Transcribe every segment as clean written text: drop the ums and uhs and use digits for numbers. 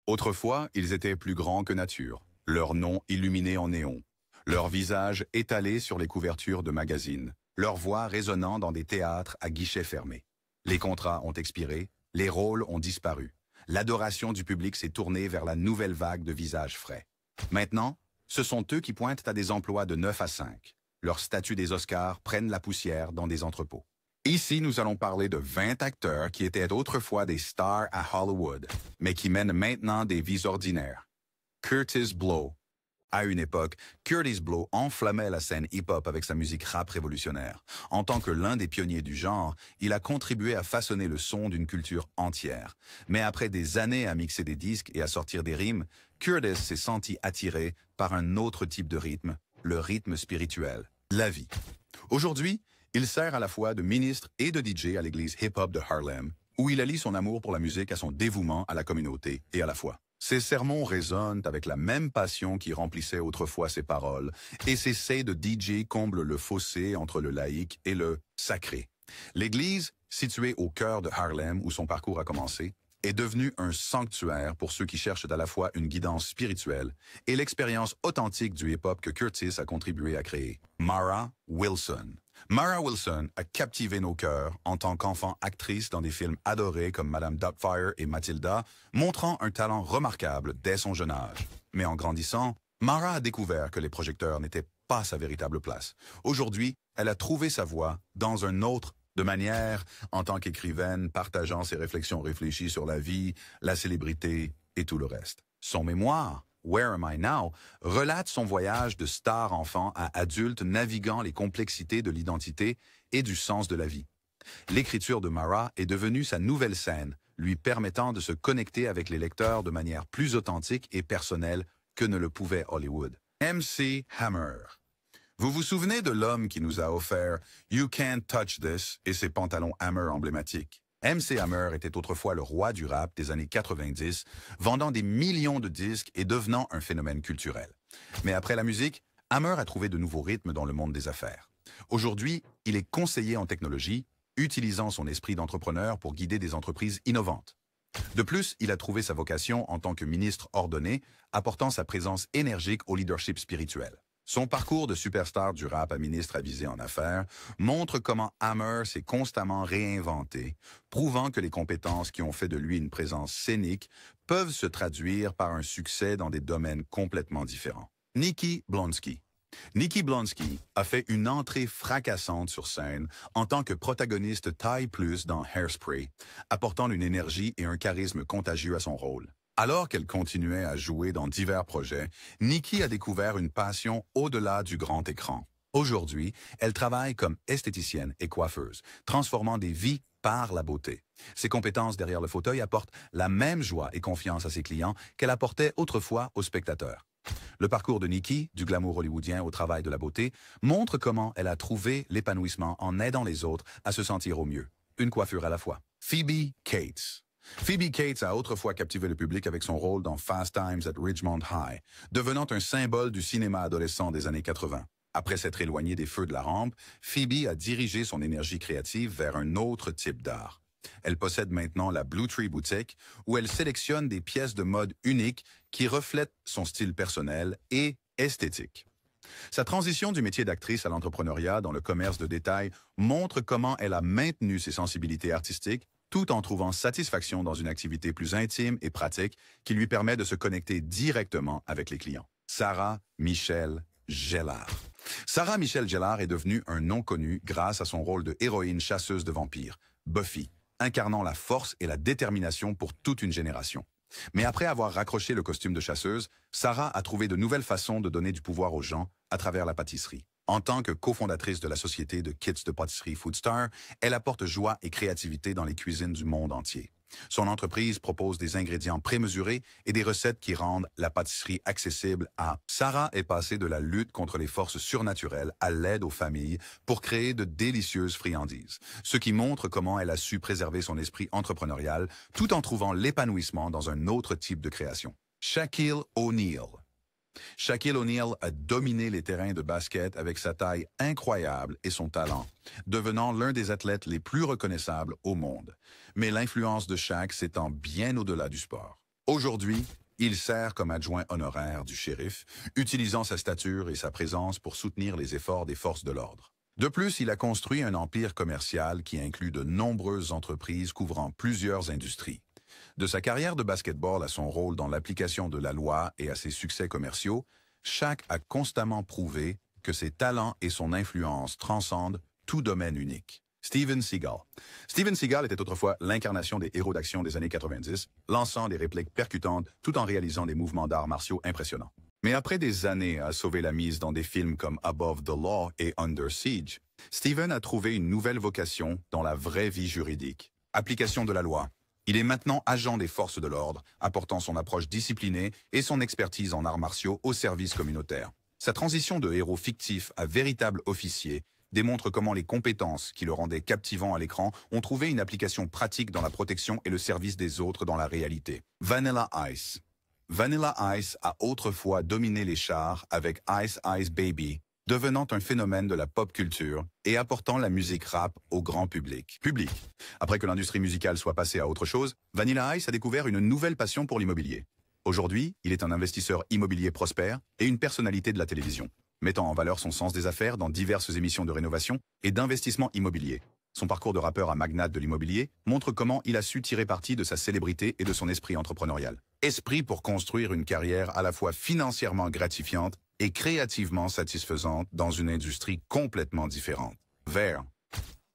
Autrefois, ils étaient plus grands que nature, leurs noms illuminés en néon, leurs visages étalés sur les couvertures de magazines, leurs voix résonnant dans des théâtres à guichets fermés. Les contrats ont expiré, les rôles ont disparu. L'adoration du public s'est tournée vers la nouvelle vague de visages frais. Maintenant, ce sont eux qui pointent à des emplois de 9 à 5. Leurs statues des Oscars prennent la poussière dans des entrepôts. Ici, nous allons parler de 20 acteurs qui étaient autrefois des stars à Hollywood, mais qui mènent maintenant des vies ordinaires. Kurtis Blow. À une époque, Kurtis Blow enflammait la scène hip-hop avec sa musique rap révolutionnaire. En tant que l'un des pionniers du genre, il a contribué à façonner le son d'une culture entière. Mais après des années à mixer des disques et à sortir des rimes, Kurtis s'est senti attiré par un autre type de rythme, le rythme spirituel, la vie. Aujourd'hui, il sert à la fois de ministre et de DJ à l'église hip-hop de Harlem, où il allie son amour pour la musique à son dévouement à la communauté et à la foi. Ses sermons résonnent avec la même passion qui remplissait autrefois ses paroles, et ses sets de DJ comblent le fossé entre le laïque et le sacré. L'église, située au cœur de Harlem où son parcours a commencé, est devenue un sanctuaire pour ceux qui cherchent à la fois une guidance spirituelle et l'expérience authentique du hip-hop que Kurtis a contribué à créer. Mara Wilson. Mara Wilson a captivé nos cœurs en tant qu'enfant actrice dans des films adorés comme Madame Doubtfire et Matilda, montrant un talent remarquable dès son jeune âge. Mais en grandissant, Mara a découvert que les projecteurs n'étaient pas sa véritable place. Aujourd'hui, elle a trouvé sa voie dans un autre de manière, en tant qu'écrivaine, partageant ses réflexions réfléchies sur la vie, la célébrité et tout le reste. Son mémoire, Where Am I Now, relate son voyage de star enfant à adulte naviguant les complexités de l'identité et du sens de la vie. L'écriture de Mara est devenue sa nouvelle scène, lui permettant de se connecter avec les lecteurs de manière plus authentique et personnelle que ne le pouvait Hollywood. MC Hammer. Vous vous souvenez de l'homme qui nous a offert « You Can't Touch This » et ses pantalons Hammer emblématiques? MC Hammer était autrefois le roi du rap des années 90, vendant des millions de disques et devenant un phénomène culturel. Mais après la musique, Hammer a trouvé de nouveaux rythmes dans le monde des affaires. Aujourd'hui, il est conseiller en technologie, utilisant son esprit d'entrepreneur pour guider des entreprises innovantes. De plus, il a trouvé sa vocation en tant que ministre ordonné, apportant sa présence énergique au leadership spirituel. Son parcours de superstar du rap à ministre avisé en affaires montre comment Hammer s'est constamment réinventé, prouvant que les compétences qui ont fait de lui une présence scénique peuvent se traduire par un succès dans des domaines complètement différents. Nikki Blonsky. Nikki Blonsky a fait une entrée fracassante sur scène en tant que protagoniste taille plus dans Hairspray, apportant une énergie et un charisme contagieux à son rôle. Alors qu'elle continuait à jouer dans divers projets, Nikki a découvert une passion au-delà du grand écran. Aujourd'hui, elle travaille comme esthéticienne et coiffeuse, transformant des vies par la beauté. Ses compétences derrière le fauteuil apportent la même joie et confiance à ses clients qu'elle apportait autrefois aux spectateurs. Le parcours de Nikki, du glamour hollywoodien au travail de la beauté, montre comment elle a trouvé l'épanouissement en aidant les autres à se sentir au mieux. Une coiffure à la fois. Phoebe Cates. Phoebe Cates a autrefois captivé le public avec son rôle dans Fast Times at Ridgemont High, devenant un symbole du cinéma adolescent des années 80. Après s'être éloignée des feux de la rampe, Phoebe a dirigé son énergie créative vers un autre type d'art. Elle possède maintenant la Blue Tree Boutique, où elle sélectionne des pièces de mode uniques qui reflètent son style personnel et esthétique. Sa transition du métier d'actrice à l'entrepreneuriat dans le commerce de détail montre comment elle a maintenu ses sensibilités artistiques tout en trouvant satisfaction dans une activité plus intime et pratique qui lui permet de se connecter directement avec les clients. Sarah Michelle Gellar. Sarah Michelle Gellar est devenue un nom connu grâce à son rôle de héroïne chasseuse de vampires, Buffy, incarnant la force et la détermination pour toute une génération. Mais après avoir raccroché le costume de chasseuse, Sarah a trouvé de nouvelles façons de donner du pouvoir aux gens à travers la pâtisserie. En tant que cofondatrice de la société de kits de pâtisserie Foodstar, elle apporte joie et créativité dans les cuisines du monde entier. Son entreprise propose des ingrédients prémesurés et des recettes qui rendent la pâtisserie accessible à... Sarah est passée de la lutte contre les forces surnaturelles à l'aide aux familles pour créer de délicieuses friandises, ce qui montre comment elle a su préserver son esprit entrepreneurial tout en trouvant l'épanouissement dans un autre type de création. Shaquille O'Neal. Shaquille O'Neal a dominé les terrains de basket avec sa taille incroyable et son talent, devenant l'un des athlètes les plus reconnaissables au monde. Mais l'influence de Shaq s'étend bien au-delà du sport. Aujourd'hui, il sert comme adjoint honoraire du shérif, utilisant sa stature et sa présence pour soutenir les efforts des forces de l'ordre. De plus, il a construit un empire commercial qui inclut de nombreuses entreprises couvrant plusieurs industries. De sa carrière de basketball à son rôle dans l'application de la loi et à ses succès commerciaux, Shaq a constamment prouvé que ses talents et son influence transcendent tout domaine unique. Steven Seagal. Steven Seagal était autrefois l'incarnation des héros d'action des années 90, lançant des répliques percutantes tout en réalisant des mouvements d'arts martiaux impressionnants. Mais après des années à sauver la mise dans des films comme Above the Law et Under Siege, Steven a trouvé une nouvelle vocation dans la vraie vie juridique. Application de la loi. Il est maintenant agent des forces de l'ordre, apportant son approche disciplinée et son expertise en arts martiaux au service communautaire. Sa transition de héros fictif à véritable officier démontre comment les compétences qui le rendaient captivant à l'écran ont trouvé une application pratique dans la protection et le service des autres dans la réalité. Vanilla Ice. Vanilla Ice a autrefois dominé les charts avec Ice Ice Baby, devenant un phénomène de la pop culture et apportant la musique rap au grand public. Après que l'industrie musicale soit passée à autre chose, Vanilla Ice a découvert une nouvelle passion pour l'immobilier. Aujourd'hui, il est un investisseur immobilier prospère et une personnalité de la télévision, mettant en valeur son sens des affaires dans diverses émissions de rénovation et d'investissement immobilier. Son parcours de rappeur à magnate de l'immobilier montre comment il a su tirer parti de sa célébrité et de son esprit entrepreneurial. Esprit pour construire une carrière à la fois financièrement gratifiante et créativement satisfaisante dans une industrie complètement différente. Vert.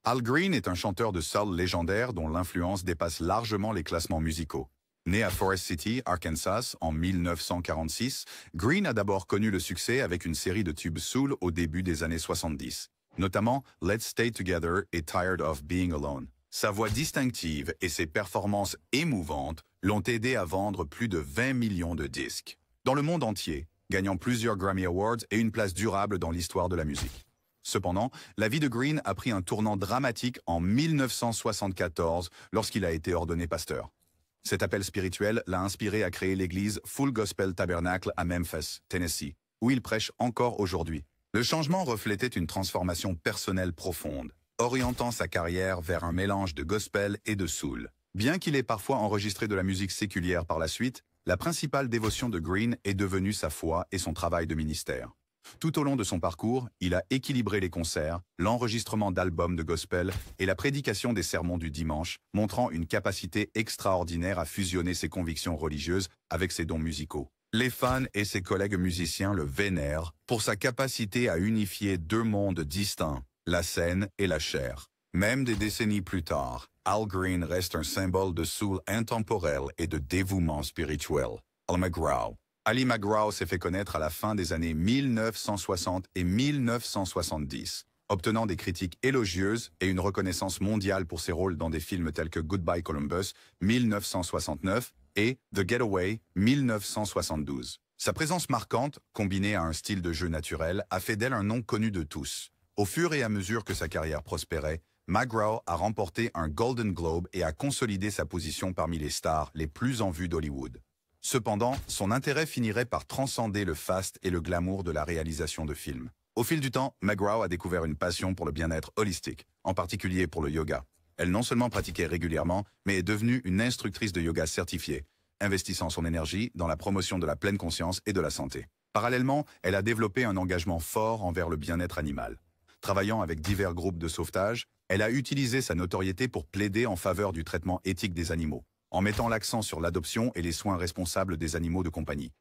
Al Green est un chanteur de soul légendaire dont l'influence dépasse largement les classements musicaux. Né à Forest City, Arkansas, en 1946, Green a d'abord connu le succès avec une série de tubes soul au début des années 70, notamment Let's Stay Together et Tired of Being Alone. Sa voix distinctive et ses performances émouvantes l'ont aidé à vendre plus de 20 millions de disques. Dans le monde entier, gagnant plusieurs Grammy Awards et une place durable dans l'histoire de la musique. Cependant, la vie de Green a pris un tournant dramatique en 1974 lorsqu'il a été ordonné pasteur. Cet appel spirituel l'a inspiré à créer l'église Full Gospel Tabernacle à Memphis, Tennessee, où il prêche encore aujourd'hui. Le changement reflétait une transformation personnelle profonde, orientant sa carrière vers un mélange de gospel et de soul. Bien qu'il ait parfois enregistré de la musique séculière par la suite, la principale dévotion de Green est devenue sa foi et son travail de ministère. Tout au long de son parcours, il a équilibré les concerts, l'enregistrement d'albums de gospel et la prédication des sermons du dimanche, montrant une capacité extraordinaire à fusionner ses convictions religieuses avec ses dons musicaux. Les fans et ses collègues musiciens le vénèrent pour sa capacité à unifier deux mondes distincts, la scène et la chair. Même des décennies plus tard, Al Green reste un symbole de soul intemporel et de dévouement spirituel. Al McGraw. Ali McGraw s'est fait connaître à la fin des années 1960 et 1970, obtenant des critiques élogieuses et une reconnaissance mondiale pour ses rôles dans des films tels que Goodbye Columbus, 1969, et The Getaway, 1972. Sa présence marquante, combinée à un style de jeu naturel, a fait d'elle un nom connu de tous. Au fur et à mesure que sa carrière prospérait, McGraw a remporté un Golden Globe et a consolidé sa position parmi les stars les plus en vue d'Hollywood. Cependant, son intérêt finirait par transcender le faste et le glamour de la réalisation de films. Au fil du temps, McGraw a découvert une passion pour le bien-être holistique, en particulier pour le yoga. Elle non seulement pratiquait régulièrement, mais est devenue une instructrice de yoga certifiée, investissant son énergie dans la promotion de la pleine conscience et de la santé. Parallèlement, elle a développé un engagement fort envers le bien-être animal. Travaillant avec divers groupes de sauvetage, elle a utilisé sa notoriété pour plaider en faveur du traitement éthique des animaux, en mettant l'accent sur l'adoption et les soins responsables des animaux de compagnie.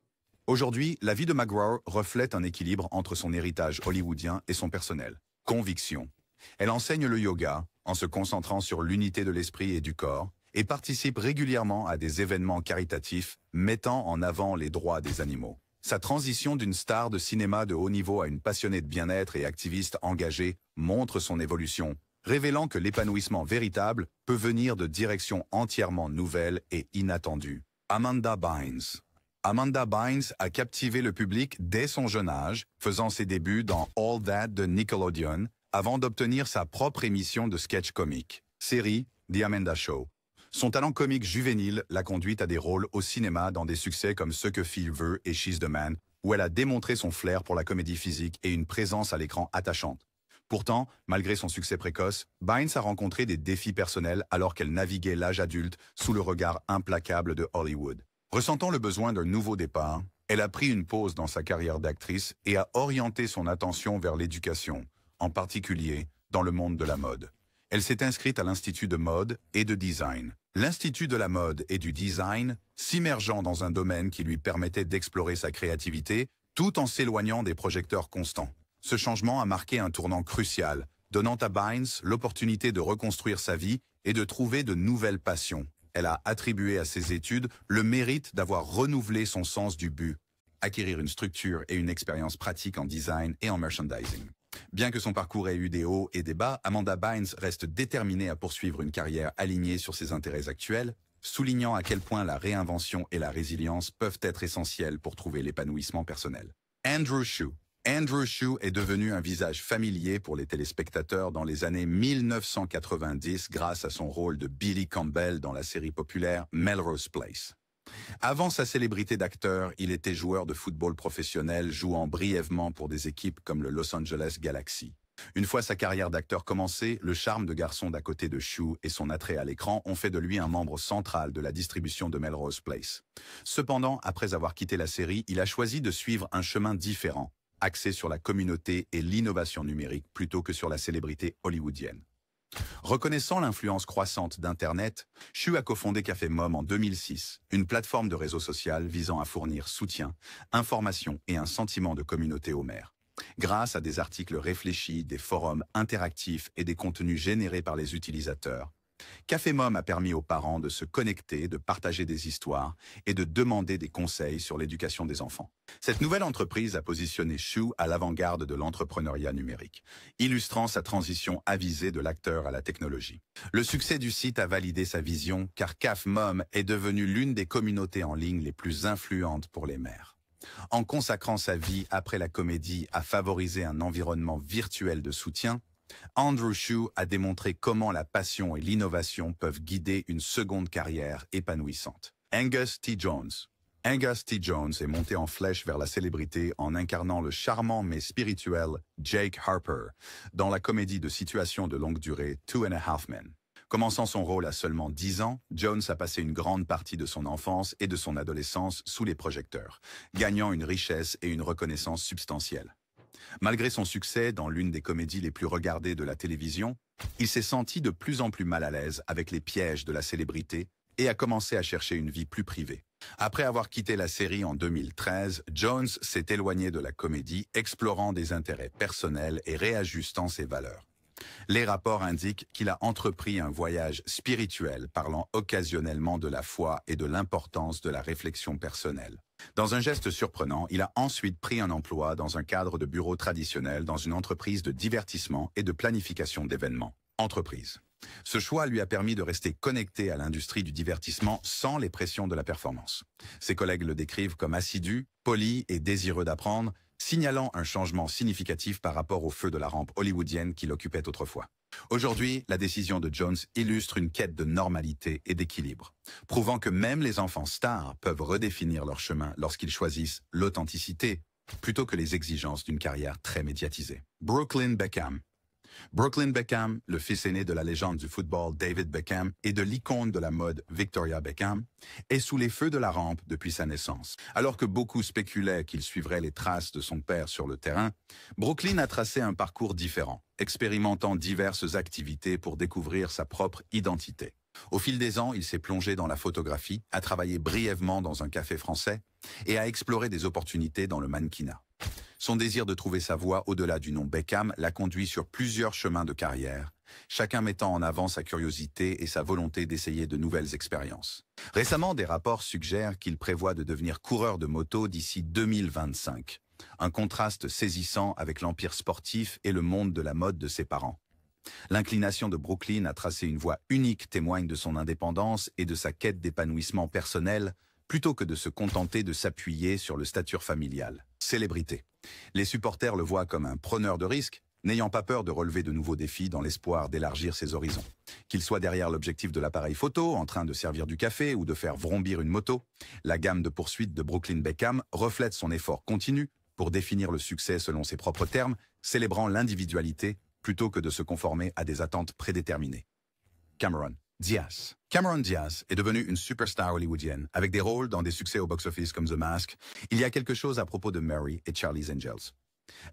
Aujourd'hui, la vie de McGraw reflète un équilibre entre son héritage hollywoodien et son personnel. Conviction. Elle enseigne le yoga, en se concentrant sur l'unité de l'esprit et du corps, et participe régulièrement à des événements caritatifs mettant en avant les droits des animaux. Sa transition d'une star de cinéma de haut niveau à une passionnée de bien-être et activiste engagée montre son évolution, révélant que l'épanouissement véritable peut venir de directions entièrement nouvelles et inattendues. Amanda Bynes. Amanda Bynes a captivé le public dès son jeune âge, faisant ses débuts dans All That de Nickelodeon, avant d'obtenir sa propre émission de sketch comique, série The Amanda Show. Son talent comique juvénile l'a conduite à des rôles au cinéma dans des succès comme Ce que Phil veut et She's the Man, où elle a démontré son flair pour la comédie physique et une présence à l'écran attachante. Pourtant, malgré son succès précoce, Bynes a rencontré des défis personnels alors qu'elle naviguait l'âge adulte sous le regard implacable de Hollywood. Ressentant le besoin d'un nouveau départ, elle a pris une pause dans sa carrière d'actrice et a orienté son attention vers l'éducation, en particulier dans le monde de la mode. Elle s'est inscrite à l'Institut de mode et de design. L'Institut de la mode et du design, s'immergeant dans un domaine qui lui permettait d'explorer sa créativité, tout en s'éloignant des projecteurs constants. Ce changement a marqué un tournant crucial, donnant à Bynes l'opportunité de reconstruire sa vie et de trouver de nouvelles passions. Elle a attribué à ses études le mérite d'avoir renouvelé son sens du but, acquérir une structure et une expérience pratique en design et en merchandising. Bien que son parcours ait eu des hauts et des bas, Amanda Bynes reste déterminée à poursuivre une carrière alignée sur ses intérêts actuels, soulignant à quel point la réinvention et la résilience peuvent être essentielles pour trouver l'épanouissement personnel. Andrew Shue. Andrew Shue est devenu un visage familier pour les téléspectateurs dans les années 1990 grâce à son rôle de Billy Campbell dans la série populaire Melrose Place. Avant sa célébrité d'acteur, il était joueur de football professionnel, jouant brièvement pour des équipes comme le Los Angeles Galaxy. Une fois sa carrière d'acteur commencée, le charme de garçon d'à côté de Shue et son attrait à l'écran ont fait de lui un membre central de la distribution de Melrose Place. Cependant, après avoir quitté la série, il a choisi de suivre un chemin différent, axé sur la communauté et l'innovation numérique plutôt que sur la célébrité hollywoodienne. Reconnaissant l'influence croissante d'Internet, Shue a cofondé Café Mom en 2006, une plateforme de réseau social visant à fournir soutien, information et un sentiment de communauté aux mères. Grâce à des articles réfléchis, des forums interactifs et des contenus générés par les utilisateurs, Café Mom a permis aux parents de se connecter, de partager des histoires et de demander des conseils sur l'éducation des enfants. Cette nouvelle entreprise a positionné Shue à l'avant-garde de l'entrepreneuriat numérique, illustrant sa transition avisée de l'acteur à la technologie. Le succès du site a validé sa vision car Café Mom est devenue l'une des communautés en ligne les plus influentes pour les mères. En consacrant sa vie après la comédie à favoriser un environnement virtuel de soutien, Andrew Shue a démontré comment la passion et l'innovation peuvent guider une seconde carrière épanouissante. Angus T. Jones. Angus T. Jones est monté en flèche vers la célébrité en incarnant le charmant mais spirituel Jake Harper dans la comédie de situation de longue durée Two and a Half Men. Commençant son rôle à seulement 10 ans, Jones a passé une grande partie de son enfance et de son adolescence sous les projecteurs, gagnant une richesse et une reconnaissance substantielles. Malgré son succès dans l'une des comédies les plus regardées de la télévision, il s'est senti de plus en plus mal à l'aise avec les pièges de la célébrité et a commencé à chercher une vie plus privée. Après avoir quitté la série en 2013, Jones s'est éloigné de la comédie, explorant des intérêts personnels et réajustant ses valeurs. Les rapports indiquent qu'il a entrepris un voyage spirituel parlant occasionnellement de la foi et de l'importance de la réflexion personnelle. Dans un geste surprenant, il a ensuite pris un emploi dans un cadre de bureau traditionnel dans une entreprise de divertissement et de planification d'événements. Entreprise. Ce choix lui a permis de rester connecté à l'industrie du divertissement sans les pressions de la performance. Ses collègues le décrivent comme assidu, poli et désireux d'apprendre, signalant un changement significatif par rapport au feu de la rampe hollywoodienne qu'il occupait autrefois. Aujourd'hui, la décision de Jones illustre une quête de normalité et d'équilibre, prouvant que même les enfants stars peuvent redéfinir leur chemin lorsqu'ils choisissent l'authenticité plutôt que les exigences d'une carrière très médiatisée. Brooklyn Beckham. Brooklyn Beckham, le fils aîné de la légende du football David Beckham et de l'icône de la mode Victoria Beckham, est sous les feux de la rampe depuis sa naissance. Alors que beaucoup spéculaient qu'il suivrait les traces de son père sur le terrain, Brooklyn a tracé un parcours différent, expérimentant diverses activités pour découvrir sa propre identité. Au fil des ans, il s'est plongé dans la photographie, a travaillé brièvement dans un café français et a exploré des opportunités dans le mannequinat. Son désir de trouver sa voie au-delà du nom Beckham l'a conduit sur plusieurs chemins de carrière, chacun mettant en avant sa curiosité et sa volonté d'essayer de nouvelles expériences. Récemment, des rapports suggèrent qu'il prévoit de devenir coureur de moto d'ici 2025, un contraste saisissant avec l'empire sportif et le monde de la mode de ses parents. L'inclination de Brooklyn à tracer une voie unique témoigne de son indépendance et de sa quête d'épanouissement personnel, plutôt que de se contenter de s'appuyer sur le statut familial. Célébrité. Les supporters le voient comme un preneur de risques, n'ayant pas peur de relever de nouveaux défis dans l'espoir d'élargir ses horizons. Qu'il soit derrière l'objectif de l'appareil photo, en train de servir du café ou de faire vrombir une moto, la gamme de poursuites de Brooklyn Beckham reflète son effort continu pour définir le succès selon ses propres termes, célébrant l'individualité plutôt que de se conformer à des attentes prédéterminées. Cameron. Diaz. Cameron Diaz est devenue une superstar hollywoodienne, avec des rôles dans des succès au box-office comme The Mask. Il y a quelque chose à propos de Mary et Charlie's Angels.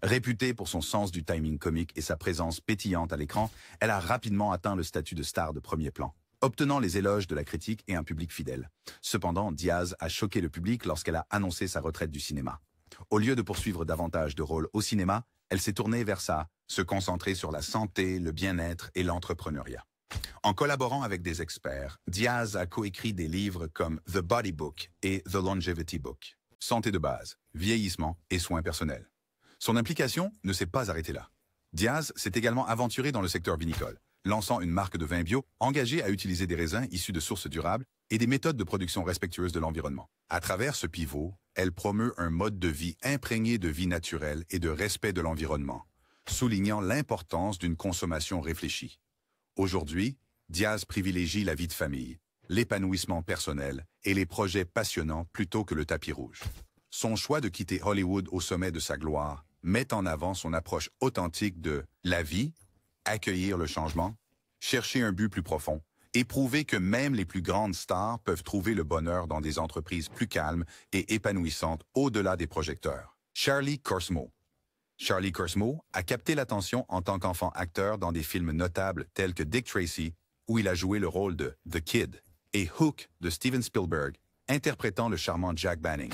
Réputée pour son sens du timing comique et sa présence pétillante à l'écran, elle a rapidement atteint le statut de star de premier plan, obtenant les éloges de la critique et un public fidèle. Cependant, Diaz a choqué le public lorsqu'elle a annoncé sa retraite du cinéma. Au lieu de poursuivre davantage de rôles au cinéma, elle s'est tournée vers se concentrer sur la santé, le bien-être et l'entrepreneuriat. En collaborant avec des experts, Diaz a coécrit des livres comme The Body Book et The Longevity Book. Santé de base, vieillissement et soins personnels. Son implication ne s'est pas arrêtée là. Diaz s'est également aventuré dans le secteur vinicole, lançant une marque de vin bio engagée à utiliser des raisins issus de sources durables et des méthodes de production respectueuses de l'environnement. À travers ce pivot, elle promeut un mode de vie imprégné de vie naturelle et de respect de l'environnement, soulignant l'importance d'une consommation réfléchie. Aujourd'hui, Diaz privilégie la vie de famille, l'épanouissement personnel et les projets passionnants plutôt que le tapis rouge. Son choix de quitter Hollywood au sommet de sa gloire met en avant son approche authentique de la vie, accueillir le changement, chercher un but plus profond et prouver que même les plus grandes stars peuvent trouver le bonheur dans des entreprises plus calmes et épanouissantes au-delà des projecteurs. Charlie Korsmo. Charlie Korsmo a capté l'attention en tant qu'enfant acteur dans des films notables tels que Dick Tracy, où il a joué le rôle de The Kid, et Hook de Steven Spielberg, interprétant le charmant Jack Banning.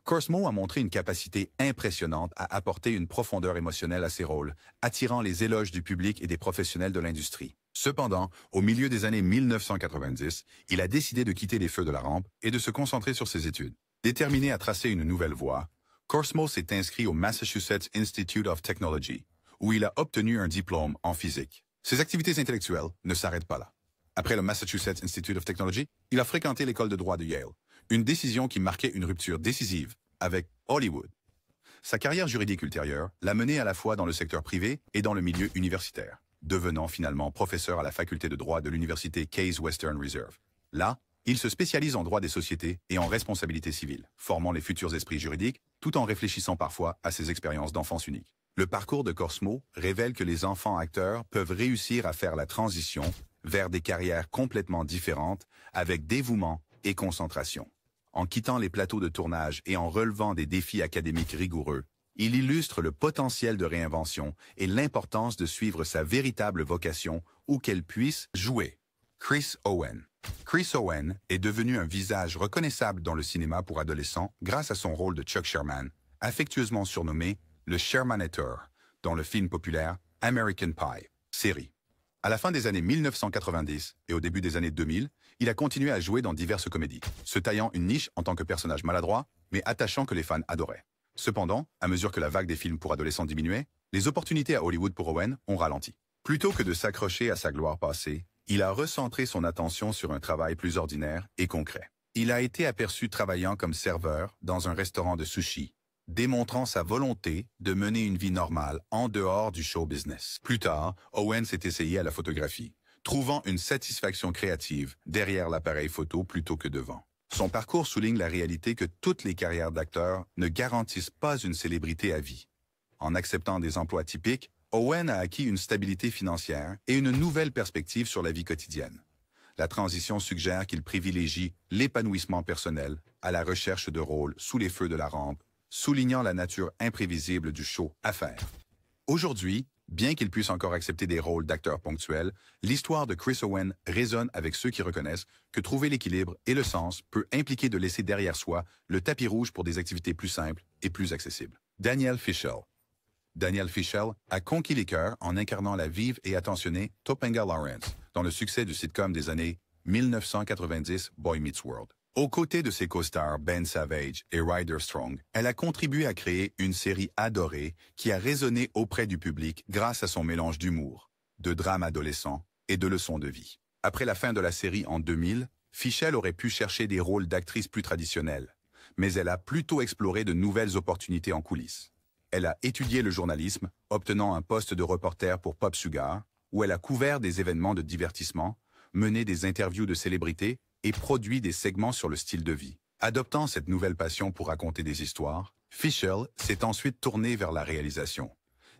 Korsmo a montré une capacité impressionnante à apporter une profondeur émotionnelle à ses rôles, attirant les éloges du public et des professionnels de l'industrie. Cependant, au milieu des années 1990, il a décidé de quitter les feux de la rampe et de se concentrer sur ses études. Déterminé à tracer une nouvelle voie, Korsmo s'est inscrit au Massachusetts Institute of Technology, où il a obtenu un diplôme en physique. Ses activités intellectuelles ne s'arrêtent pas là. Après le Massachusetts Institute of Technology, il a fréquenté l'école de droit de Yale, une décision qui marquait une rupture décisive avec Hollywood. Sa carrière juridique ultérieure l'a mené à la fois dans le secteur privé et dans le milieu universitaire, devenant finalement professeur à la faculté de droit de l'université Case Western Reserve. Là, il se spécialise en droit des sociétés et en responsabilité civile, formant les futurs esprits juridiques, tout en réfléchissant parfois à ses expériences d'enfance unique. Le parcours de Korsmo révèle que les enfants acteurs peuvent réussir à faire la transition vers des carrières complètement différentes avec dévouement et concentration. En quittant les plateaux de tournage et en relevant des défis académiques rigoureux, il illustre le potentiel de réinvention et l'importance de suivre sa véritable vocation où qu'elle puisse jouer. Chris Owen. Chris Owen est devenu un visage reconnaissable dans le cinéma pour adolescents grâce à son rôle de Chuck Sherman, affectueusement surnommé le Shermanator, dans le film populaire American Pie, série. À la fin des années 1990 et au début des années 2000, il a continué à jouer dans diverses comédies, se taillant une niche en tant que personnage maladroit, mais attachant que les fans adoraient. Cependant, à mesure que la vague des films pour adolescents diminuait, les opportunités à Hollywood pour Owen ont ralenti. Plutôt que de s'accrocher à sa gloire passée, il a recentré son attention sur un travail plus ordinaire et concret. Il a été aperçu travaillant comme serveur dans un restaurant de sushi, démontrant sa volonté de mener une vie normale en dehors du show business. Plus tard, Owen s'est essayé à la photographie, trouvant une satisfaction créative derrière l'appareil photo plutôt que devant. Son parcours souligne la réalité que toutes les carrières d'acteurs ne garantissent pas une célébrité à vie. En acceptant des emplois typiques, Owen a acquis une stabilité financière et une nouvelle perspective sur la vie quotidienne. La transition suggère qu'il privilégie l'épanouissement personnel à la recherche de rôles sous les feux de la rampe, soulignant la nature imprévisible du show à faire. Aujourd'hui, bien qu'il puisse encore accepter des rôles d'acteurs ponctuels, l'histoire de Chris Owen résonne avec ceux qui reconnaissent que trouver l'équilibre et le sens peut impliquer de laisser derrière soi le tapis rouge pour des activités plus simples et plus accessibles. Danielle Fishel. Danielle Fishel a conquis les cœurs en incarnant la vive et attentionnée Topanga Lawrence dans le succès du sitcom des années 1990 Boy Meets World. Aux côtés de ses co-stars Ben Savage et Ryder Strong, elle a contribué à créer une série adorée qui a résonné auprès du public grâce à son mélange d'humour, de drame adolescent et de leçons de vie. Après la fin de la série en 2000, Fishel aurait pu chercher des rôles d'actrice plus traditionnels, mais elle a plutôt exploré de nouvelles opportunités en coulisses. Elle a étudié le journalisme, obtenant un poste de reporter pour Pop Sugar, où elle a couvert des événements de divertissement, mené des interviews de célébrités et produit des segments sur le style de vie. Adoptant cette nouvelle passion pour raconter des histoires, Fishel s'est ensuite tournée vers la réalisation,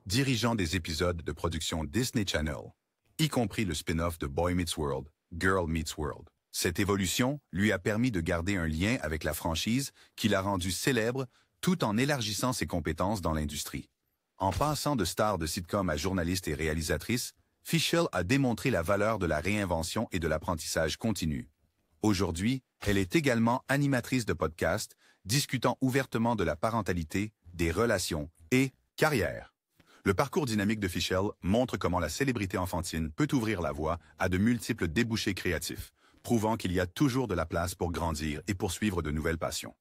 dirigeant des épisodes de production Disney Channel, y compris le spin-off de Boy Meets World, Girl Meets World. Cette évolution lui a permis de garder un lien avec la franchise qui l'a rendue célèbre tout en élargissant ses compétences dans l'industrie. En passant de star de sitcom à journaliste et réalisatrice, Fischel a démontré la valeur de la réinvention et de l'apprentissage continu. Aujourd'hui, elle est également animatrice de podcast, discutant ouvertement de la parentalité, des relations et carrière. Le parcours dynamique de Fischel montre comment la célébrité enfantine peut ouvrir la voie à de multiples débouchés créatifs, prouvant qu'il y a toujours de la place pour grandir et poursuivre de nouvelles passions.